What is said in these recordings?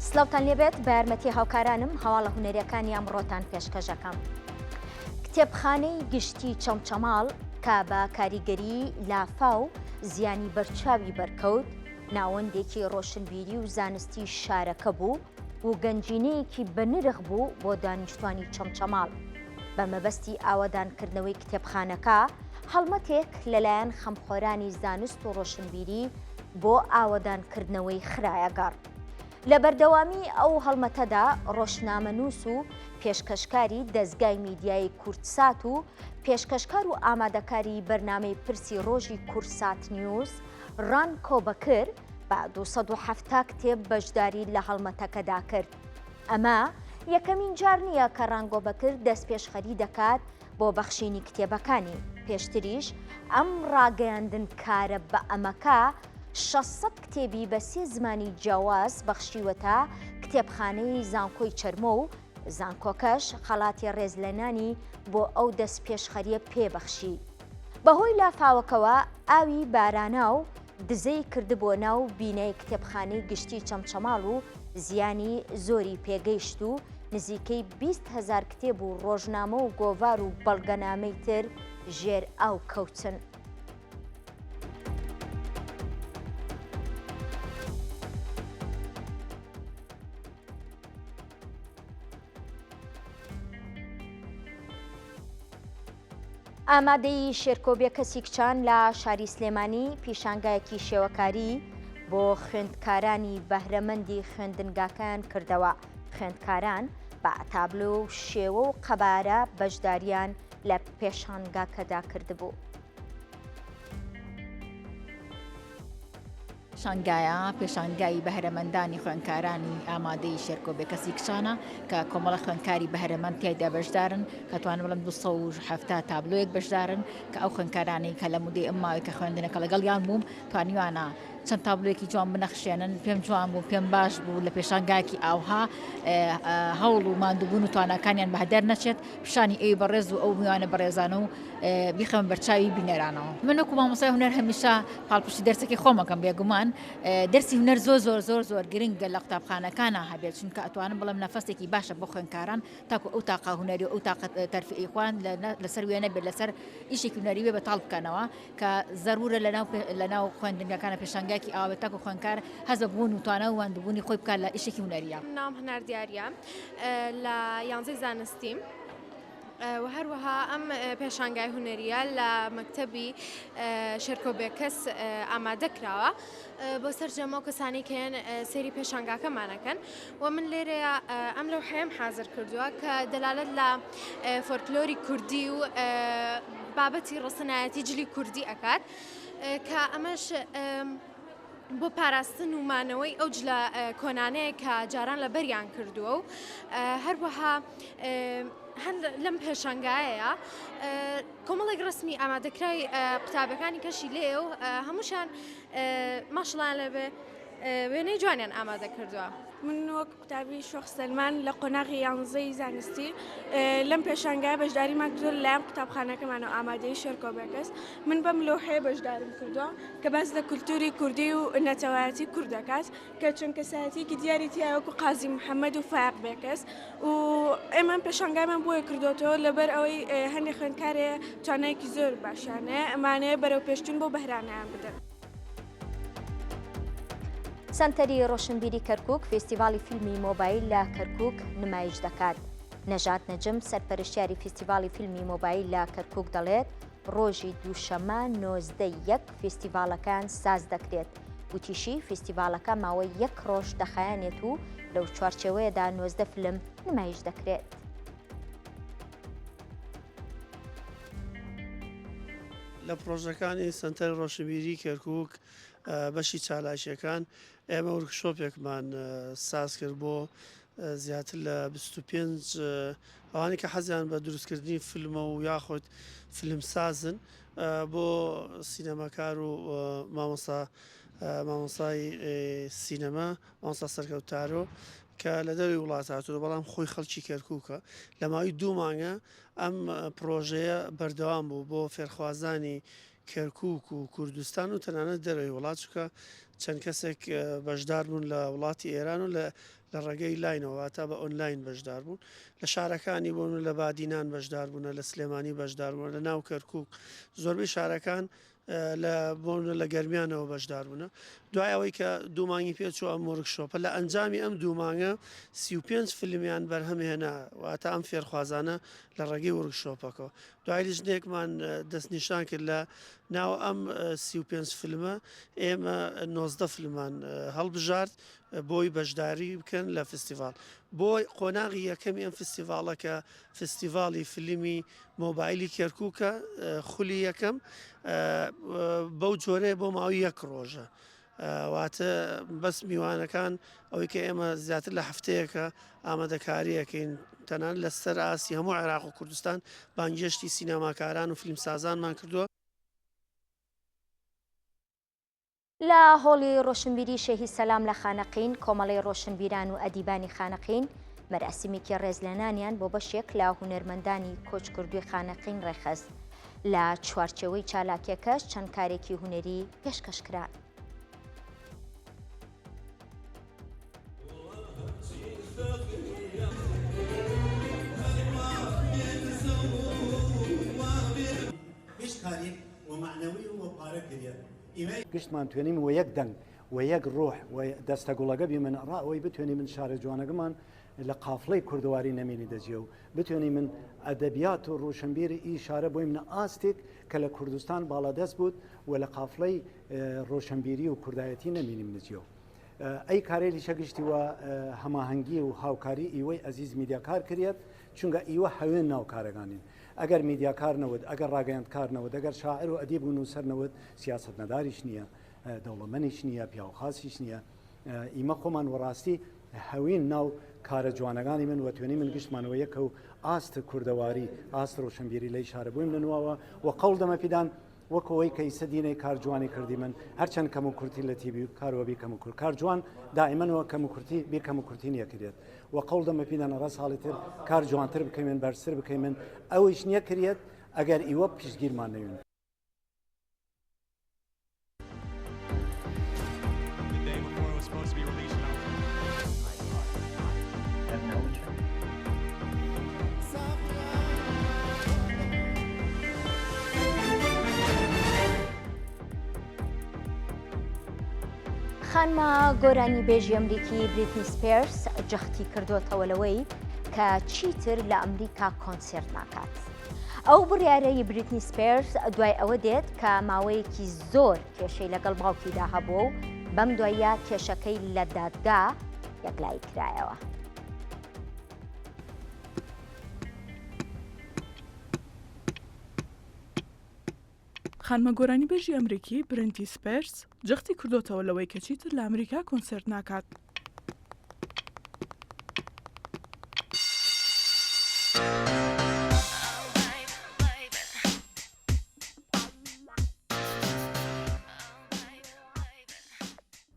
سلااوتان لێبێت بە یارمەتی هاوکارانم هەواڵە هونەریەکانی ئەمڕۆتان پێشکەشەکەم. کتێبخانەی گشتی چەمچەماڵ کە بە کاریگەری لافا و زیانی بەرچاوی بەرکەوت ناوەندێکی ڕۆشنبیری و زانستی شارەکە بوو و گەنجینەیەکی بەنرخ بوو بۆ دانیشتوانی چەمچەماڵ. بە مەبەستی ئاوەدانکردنەوەی کتێبخانەکە هەڵمەتێک لەلایەن خەمخۆرانی زانست و ڕۆشنبیری بۆ ئاوەدانکردنەوەی خرایەگەڕ. لە بەردەوامی ئەو هەڵمەتەدا ڕۆژنامەنووس و پێشکەشکاری دەستگای میدیای کورتسات و پێشکەشکار و ئامادەکاری بەرنامەی پرسی ڕۆژی کورتسات نیوز ڕان کۆبەکر بە 270 کتێب بەشداری لە هەڵمەتەکەدا کرد. ئەمە یەکەمین جار نییە کە ڕانگۆبەکر دەست پێشخەری دەکات بۆ بەخشینی کتێبەکانی. پێشتریش ئەم ڕاگەیاندن کارە بە ئەمەکە 600 کتێبی بە 3 زمانی جیاواز بەخشیوەتە کتێبخانەی زانکۆی چەرمۆ و زانکۆکەش خەڵاتی ڕێزلەنانی بۆ ئەو دەست پێشخەریە پێبەخشی. بەهۆی لافاوەکەوە ئاوی بارانە و دزەی کردبووە ناو بینەی کتێبخانەی گشتی چەمچەماڵ و زیانی زۆری پێگەیشت و نزیکەی 20,000 کتێب و ڕۆژنامە و گۆڤار و بەڵگەنامەی تر ژێر ئاو کەوتن. ئامادەی شێرکۆبێکە کچان لە شاری سلێمانی پیشانگایەکی شێوەکاری بۆ خوێندکارانی بەهرەمەندی خوێندنگاکان کردەوە. خوێندکاران بە تابلۆ و شێوە و قەبارە بەشداریان لە پێشانگاکەدا کردبوو. شانگایە پێشانگای بەهرەمەندانی خوێندکارانی ئامادەی شێرکۆبێکەسی کچانە کە کۆمەڵە خوێندکاری بەهرەمەند تایدا بەشدارن کە توانن بڵم 270 تابلۆیەک بەشدارن کە ئەو خوێندکارانی کە لە مودەی ئەم ماوەی کە خوێندنەکە لەگەڵیان بووم توانیوانە چەند تابلۆیەکی جوان بنەخشێنن. پێم جوان بوو پێم باش بوو لە پێشانگایەکی ئاوها هەوڵ و ماندووبوون و تواناکانیان بەهەدەر نەچێت پیشانی ئەوی بەڕێز و ئەو میوانە بەڕێزانە و بیخەمە بەرچاوی بینەرانەوە. من وەکو مامۆستای هونەر هەمیشە پاڵپشتی دەرسێکی خۆمەکەم بێگومان دەرسی هونەر زۆر گرنگە لە قوتابخانەکانە هەبێت چونکە ئەتوانم بڵم نەفەسێکی باشە بۆ خوێندکاران تاکو ئەو تاقا هونەری و ئەو تاقە تەرفیعی خوان لەسەر وێ نەبێت لەسەر ئیشێکی هونەری وێ بەتاڵ بکەنەوە کە زەرورە لەناو خوێندنگەکانە پێشانگایەکی ئاوە تاکو خوێندکار هەزە بوون و توانە و واندوبوونی خۆی بکات لە ئیشێکی هونەریە. نام هەنار دیاریە لە 11 زانستیم و هەروەها ئەم پێشانگای هونەریە لە مەکتەبی شێرکۆبێکەس ئامادە کراوە بۆ سەرجەمە و کەسانی کەیان سەیری پێشانگاکەمانەکەن و من لێرەیە ئەم لەوحەیەم حازر کردووە کە دەلالەت لە فۆلکلۆری کوردی و بابەتی ڕۆستەنایەتی جلی کوردی ئەکات کە ئەمەش بۆ پاراستن و مانەوەی ئەو جلە کۆنانەیە کە جاران لە بەریان کردووە و هەروەها هەر لەم پێشانگایەیە کۆمەڵێک ڕسمی ئامادەکرای قوتابەکانی کەشی لێ و هەمووشان ماشڵان لەبێ وێنەی جوانیان ئامادە کردووە. من وەک قوتابی شۆخ سەلمان لە قۆناغی 11 زانستی لەم پێشانگای بەشداریمان کردووە لەلایەن قوتابخانەکەمانەوە ئامادەی شێرکۆبێکەس. من بەم لەوحەیە بەشدارم کردووە کە باس لە کولتوری کوردی و نەتەوایەتی کوورد دەکات کە چونکە سایەتێکی دیاری تیا وەکو قازی محەممەد و فایق بێکەس و ئێمە پێشانگایمان بۆیە کردوێتەوە لەبەر ئەوەی هەندێک خوێندکارێ توانایەکی زۆر باشیانەیە ئەمانەیە بەرەو پێشتون بۆ بەهرانیان بدەن. سنتەری ڕۆشنبیری کەرکووک فێستیڤاڵی فیلمی مۆبایل لە کەرکووک نمایش دەکات. نەژات نەجم سەرپەرشتیاری فێستیڤاڵی فیلمی مۆبایل لە کەرکووک دەڵێت ڕۆژی دووشەممە 91 فێستیڤاڵەکان ساز دەکرێت. وتیشی فێستیڤاڵەکە ماوەی 1 ڕۆژ دەخایەنێت و لەو چوارچێوەیەدا 90 فلم نمایش دەکرێت. لە پرۆژەکانی سنتەر ڕۆشنبیری کەرکووک بەشی چالاشیەکان ئێمە ورکشۆپێکمان ساز کرد بۆ زیاتر لە 25 ئەوانی کە حەزیان بە دروستکردنی فیلمە و یاخۆت فیلم سازن بۆ سینەماکار و مامۆستای سینەما مامۆستا سەرکەوتارۆ کە لە دەوری وڵات هاتووە بەڵام خۆی خەڵکی کەرکووکە لە ماوەی 2 مانگە ئەم پرۆژەیە بەردەوام بوو بۆ فێرخوازانی کەرکووک و کوردستان و تەنانەت دەرەوەی وڵات چکە چەند کەسێک بەشدار بوون لە وڵاتی ئێران و لە ڕێگەی لاینەوە تا بە ئۆنلاین بەشدار بوون لە شارەکانی بوون و لە بادینان بەشدار بوون لە سلێمانی بەشدار بوون لە ناو کەرکووک زۆربەی شارەکان بۆن لە گەرمیانەوە بەشدار بوونە دوای ئەوەی کە دوومانگی پێچوو ئەم وەرکشۆپە لە ئەنجامی ئەم دوومانگە 35 فیلمیان بەرهەمهێنا واتە ئەم فێرخوازانە لە ڕێگەی وەرکشۆپەکەەوە دوای لیژنێکمان دەستنیشان کرد لە ناو ئەم 35 فیلمە ئێمە 19 فیلمان هەڵبژارد بۆی بەشداری بکەن لە فستیڤال بۆی قۆناغی یەکەمی ئەم فستیڤالە کە فستیڤالی فیلمی مۆبایلی کەرکووکە خولی یەکەم بەو جۆرەیە بۆ ماوەی 1 ڕۆژە واتە بەس میوانەکان ئەوەی کە ئێمە زیاتر لە هەفتەیەکە ئامادەکاریەکەین تەنان لە سەر ئاسی هەموو عێراق و کوردستان بانگێشتی سینەماکاران و فیلمسازانمان کردووە لە هۆڵی ڕۆشنبیری شەهید سەلام لە خانەقین کۆمەڵی ڕۆشنبیران و ئەدیبانی خانەقین مەراسیمێکی ڕێزلێنانیان بۆ بەشێک لە هونەرمەندانی کۆچکردووی خانەقین ڕێخست لە چوارچێوەی چالاکیەکەش چەند کارێکی هونەری پێشکەشکرا. گشتمان توێنیم و یەک دەنگ و یەک ڕۆح و دەستە گوڵەکە بی من ڕاوەی بتوێنی من شارە جوانەکەمان لە قافڵەی کوردەواری نەمێنی دەجێ و بتوێنی من ئەدەبیات و ڕۆشنبیری ئی شارە بۆی منە ئاستێک کە لە کوردستان باڵادەست بوود و لە قافڵەی ڕۆشنبیری و کوردایەتی نەمێنیم نجێ ئەی کارێلی شەگشتی وە هەماهەنگی و هاوکاری ئیوەی ئەزیز میدیاکار کرێت چونکە ئیوە هەوێن ناو کارەکانین ئەگەر میدیاکار نەوت ئەگەر ڕاگەیاندکار نەوت ئەگەر شاعر و ئەدیب و نووسەر نەوت سیاست نەداریش نییە دەوڵەمەنیش نییە پیاوخاسیش نییە ئیمە خۆمان وەڕاستی هەوین ناو کارە جوانەکانی من و توێنی من گشتمانەوە یەکە و ئاست کوردەواری ئاست ڕۆشنبیری لەی شارە بوویم لەنواوە و قەڵ دەمە پیدان وەکەوەی کە ئیسە دینەی کار جوانی کردی من هەرچەند کەم و کورتی لە تیبی کارەوەبی کەم و کورت کار جوان دائیمەنەوە کەم و کورتی بێ کەم و کورتی نییە کرێت و قەڵ دەمە پیدانە ڕاست حاڵی تر کار جوانتر بکەین من بەرزتر بکەین من ئەوەیش نییە کرێت ئەگەر ئیوە پیشگیرمان نەوین. خانمە گۆرانی بێژی ئەمریکی بریتنی سپێرس جەختی کردوتەوە لەوەی کە چیتر لە ئەمریکا کۆنسێرت ناکات. ئەو بڕیارەی بریتنی سپێرس دوای ئەوە دێت کە ماوەیەکی زۆر کێشەی لەگەڵ باوکیدا هەبوو و بەم دوایە کێشەکەی لە دادگا یەکلای کرایەوە. خانمە گۆرانی بێژی ئەمریکی برنتی سپێرس جەختی کردوتەوە لەوەی کە چیتر لە ئەمریکا کۆنسێرت ناکات.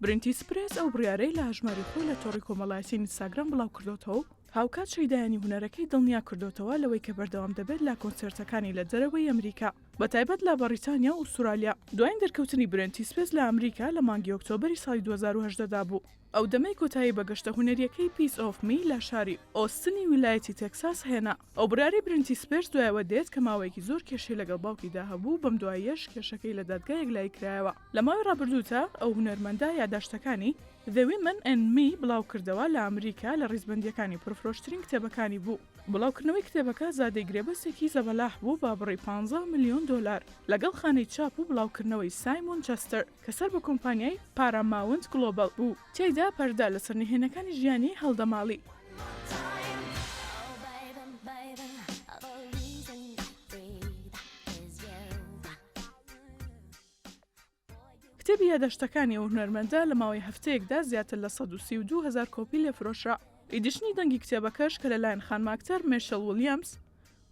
برنتی سپێرس ئەو بڕیارەی لە هەژماری خۆی لە تۆڕی کۆمەڵایەتی ئینستاگرام بڵاو کردوتەوە هاوکات شەیدایانی هونەرەکەی دڵنیا کردوتەوە لەوەی کە بەردەوام دەبێت لە کۆنسێرتەکانی لە دەرەوەی ئەمریکا بە تایبەت لە بەریتانیا و ئوسترالیا دوایین دەرکەوتنی برنتی سپێرس لە ئەمریکا لە مانگی ئۆکتۆبەری ساڵی 2018دا بوو. ئەو دەمەی کۆتایی بەگەشتە هونەریەکەی پیس ئۆف می لە شاری ئۆستنی ویلایەتی تێکساس هێنا. ئەو براری برنتی سپێرس دوایەوە دێت کە ماوەیەکی زۆر کێشەی لەگەڵ باوکیدا هەبوو بەم دوایەش کێشەکەی لە دادگا یەکلای کرایەوە. لە ماوەی ڕابردوودا ئەو هونەرمەندە یادداشتەکانی The Women and Me بڵاو کردەوە لە ئەمریکا لە ڕیزبەندیەکانی پرفرۆشترین کتێبەکانی بوو. بڵاوکردنەوەی کتێبەکە زادەی گرێبەستێکی زەبەلاح بوو با بڕی 15 ملیۆن دلار لەگەڵ خانەی چاپ و بڵاوکردنەوەی سایمۆن چەستەر کە سەر بە کۆمپانیای پاراماونت گلۆبال بوو. تێیدا پەردا لە سەرنهێنەکانی ژیانی هەڵدەماڵی. کتێبی یادداشتەکانی ئەو هونەرمەندە لە ماوەی هەفتەیەکدا زیاتر لە 132,000 کۆپی لێفرۆشرا. ئیدیشنی دەنگی کتێبەکەش کە لەلایەن خانماکتەر مێشەل ویلیامز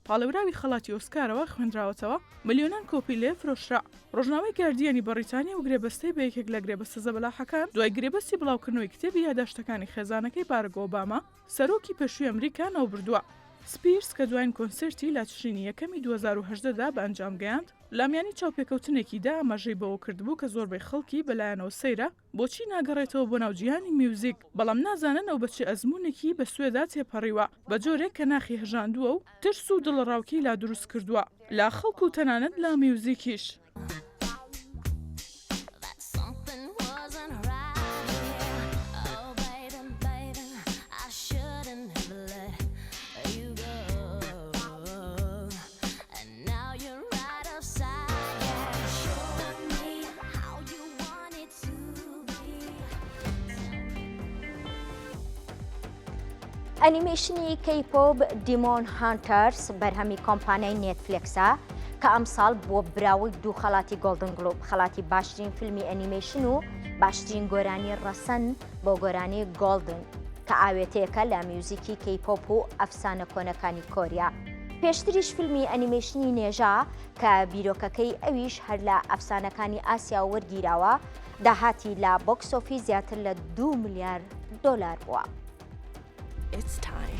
پاڵێوراوی خەڵاتی ئۆسکارەوە خوێندراوەتەوە ملیۆنان کۆپی لێفرۆشرا. ڕۆژناوەی گاردیانی بەریتانیا و گرێبەستەی بە یەکێک لە گرێبەستە زەبەلاحەکان دوای گرێبەستی بڵاوکردنەوەی کتێبی یادداشتەکانی خێزانەکەی بارەک ئۆباما سەرۆکی پێشووی ئەمریکا ناوبردووە. سپیرس کە دوایین کۆنسرتی لە تشرینی یەکەمی 2010دا بە ئەنجام گەیاند لامیانی چاوپێکەوتنێکیدا ئاماژەی بەوە کردبوو کە زۆربەی خەڵکی بەلایەنەوە سەیرە بۆچی ناگەڕێتەوە بۆ ناوجیانی میوزیک بەڵام نازانن ئەو بەچی ئەزمونێکی بە سوێدا تێپەڕیوە بە جۆرێک کە ناخی هەژاندووە و ترس و دڵڕاوکەی لا دروست کردووە لا خەڵک و تەنانەت لا میوزیکیش. ئەنیمێشنی کەیپۆپ دیمۆن هانتەرز بەرهەمی کۆمپانیای نێتفلێکسە کە ئەمساڵ بۆ براوی 2 خەڵاتی گۆڵدن گلۆب خەڵاتی باشترین فیلمی ئەنیمێشن و باشترین گۆرانی ڕەسەن بۆ گۆرانی گۆڵدن کە ئاوێتەیەکە لە میوزیکی کەیپۆپ و ئەفسانە کۆنەکانی کۆریا. پێشتریش فیلمی ئەنیمێشنی نێژا کە بیرۆکەکەی ئەویش هەر لە ئەفسانەکانی ئاسیا وەرگیراوە داهاتی لە بۆکسۆفی زیاتر لە 2 ملیارد دۆلار بووە. It's time.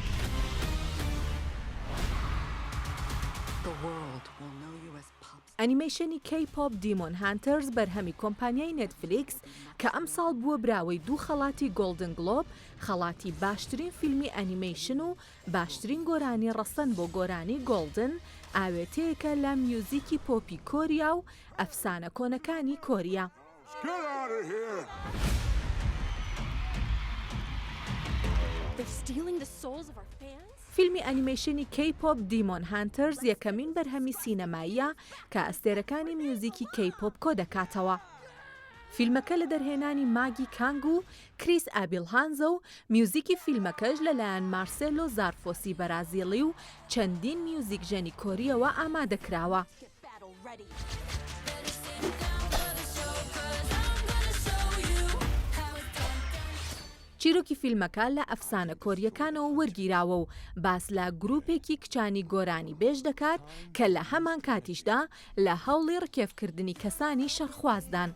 The world will know you as pop. ئەنیمێشنی کەیپۆپ دیمۆن هانتەرز بەرهەمی کۆمپانیای نێتفلیکس کە ئەمساڵ بووە براوەی 2 خەڵاتی گۆڵدن گلۆب خەڵاتی باشترین فیلمی ئەنیمێشن و باشترین گۆرانی ڕەسەن بۆ گۆرانی گۆڵدن ئاوێتەیەکە لە میوزیکی پۆپی کۆریا و ئەفسانە کۆنەکانی کۆریا. فیلمی ئەنیمێشنی کەیپۆپ دیمۆن هانتەرز یەکەمین بەرهەمی سینەماییە کە ئەستێرەکانی میوزیکی کەیپۆپ کۆ دەکاتەوە. فیلمەکە لە دەرهێنانی ماگی کانگ و کریس ئابیلهانزە و میوزیکی فیلمەکەش لەلایەن مارسێلۆ زارفۆسی بەرازیلی و چەندین میوزیک ژەنی کۆریەوە ئامادەکراوە. چیرۆکی فیلمەکە لە ئەفسانە کۆریەکانەوە وەرگیراوە و باس لە گروپێکی کچانی گۆرانی بێژ دەکات کە لە هەمان کاتیشدا لە هەوڵی ڕکێفکردنی کەسانی شەرخوازدان.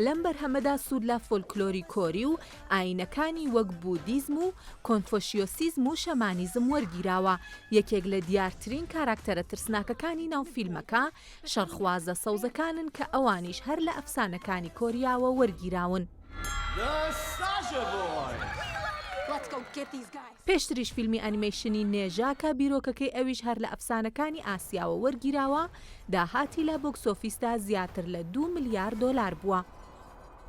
لەم بەرهەمەدا سوود لە فۆلکلۆری کۆری و ئاینەکانی وەک بودیزم و کۆنفۆشیۆسیزم و شەمانیزم وەرگیراوە. یەکێک لە دیارترین کاراکتەرە ترسناکەکانی ناو فیلمەکە شەرخوازە سەوزەکانن کە ئەوانیش هەر لە ئەفسانەکانی کۆریاوە وەرگیراون. پێشتریش فیلمی ئەنیمێشنی نێژا کە بیرۆکەکەی ئەویش هەر لە ئەفسانەکانی ئاسیاوە وەرگیراوە داهاتی لە بۆکسۆفیستا زیاتر لە 2 ملیارد دۆلار بووە.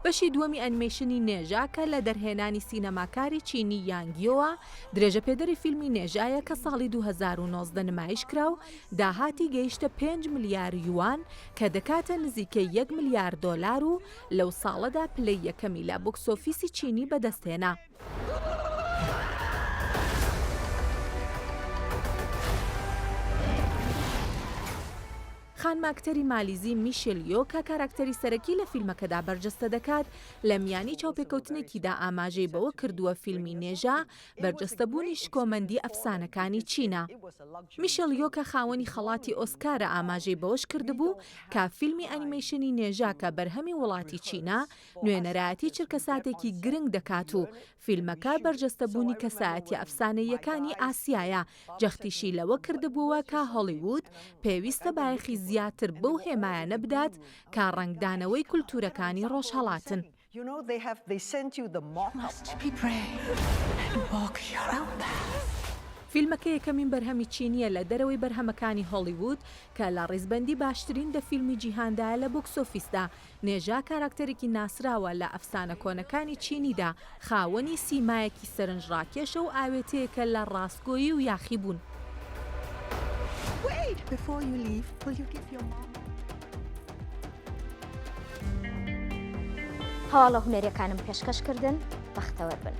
بەشی دووەمی ئەنیمێشنی نێژا کە لە دەرهێنانی سینەماکاری چینی یانگیۆوە درێژە پێدەری فیلمی نێژایە کە ساڵی 2019 نمایش کرا و داهاتی گەیشتە 5 ملیار یوان کە دەکاتە نزیکەی 1 ملیارد دۆلار و لەو ساڵەدا پلەی یەکەمی لە بۆکسۆفیسی چینی بەدەستهێنا. خانماکتەری مالیزی میشێل یۆ کە کاراکتەری سەرەکی لە فیلمەکەدا بەرجەستە دەکات لە میانی چاوپێکەوتنێکیدا ئاماژەی بەوە کردووە فیلمی نێژا بەرجەستەبوونی شکۆمەندی ئەفسانەکانی چینە. میشێل یۆ کە خاوەنی خەڵاتی ئۆسکارە ئاماژەی بەوەش کردبوو کە فیلمی ئەنیمێشنی نێژا کە بەرهەمی وڵاتی چینە نوێنەرایەتی چرکەساتێکی گرنگ دەکات و فیلمەکە بەرجەستەبوونی کەسایەتی ئەفسانەیەکانی ئاسیایە جەختیشی لەوە کردبووە کە هۆلیوود پێویستە بایەخی زیاتر بەو هێمایانە بدات کە ڕنگدانەوەی کولتورەکانی ڕۆژهەڵاتن. فیلمەکە یەکەمین بەرهەمی چینیە لە دەرەوەی بەرهەمەکانی هۆلیوود کە لە ڕێزبەندی باشترین دە فیلمی جیهاندایە لە بۆکسۆفیسدا. نێژا کاراکتەرێکی ناسراوە لە ئەفسانە کۆنەکانی چینیدا خاوەنی سیمایەکی سەرنجڕاکێشە و ئاوێتەیەکە لە ڕاستگۆیی و یاخیبوون. Before you leave, will you give your mom? هەواڵە هونەریەکانم پێشکەشکردن بەختەوەر بن.